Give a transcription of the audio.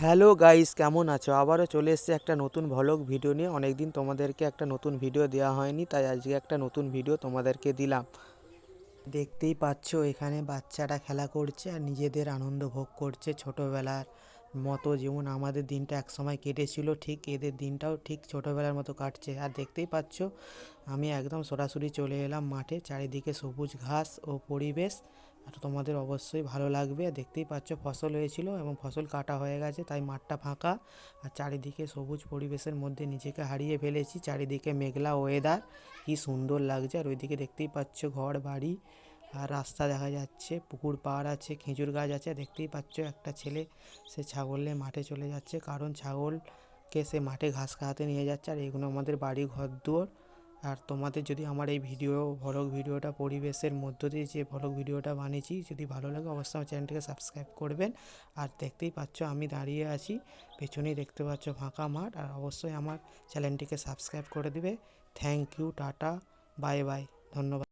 Hello guys, কেমন আছো? আবারও চলে এসেছে একটা নতুন ভ্লগ ভিডিও নিয়ে। অনেকদিন তোমাদেরকে একটা নতুন ভিডিও দেওয়া হয়নি, তাই আজকে একটা নতুন ভিডিও তোমাদেরকে দিলাম। দেখতেই পাচ্ছ এখানে বাচ্চারা খেলা করছে আর নিজেদের আনন্দ ভোগ করছে। ছোটোবেলার মতো যেমন আমাদের দিনটা একসময় কেটেছিল, ঠিক এদের দিনটাও ঠিক ছোটোবেলার মতো কাটছে। আর দেখতেই পাচ্ছ আমি একদম সরাসরি চলে এলাম মাঠে। চারিদিকে সবুজ ঘাস ও পরিবেশ, আর তোমাদের অবশ্যই ভালো লাগবে। দেখতেই পাচ্ছ ফসল হয়েছিল এবং ফসল কাটা হয়ে গেছে, তাই মাঠটা ফাঁকা। আর চারিদিকে সবুজ পরিবেশের মধ্যে নিজেকে হারিয়ে ফেলেছি। চারিদিকে মেঘলা ওয়েদার, কি সুন্দর লাগছে। আর ওইদিকে দেখতেই পাচ্ছ ঘর বাড়ি আর রাস্তা দেখা যাচ্ছে, পুকুর পাড় আছে, খেজুর গাছ আছে। দেখতেই পাচ্ছ একটা ছেলে সে ছাগলে মাঠে চলে যাচ্ছে, কারণ ছাগলকে সে মাঠে ঘাস খাওয়াতে নিয়ে যাচ্ছে। আর এগুলো আমাদের বাড়ি ঘর দুয়ার। আর তোমাদের যদি আমার এই ভ্লগ ভিডিওটা পরিবেশের মধ্য দিয়ে যে ভ্লগ ভিডিওটা বানিয়েছি যদি ভালো লাগে, অবশ্যই আমার চ্যানেলটিকে সাবস্ক্রাইব করবেন। আর দেখতেই পাচ্ছ আমি দাঁড়িয়ে আছি, পেছনেই দেখতে পাচ্ছ ফাঁকা মাঠ। আর অবশ্যই আমার চ্যানেলটিকে সাবস্ক্রাইব করে দিবে। Thank you, tata, bye bye, ধন্যবাদ।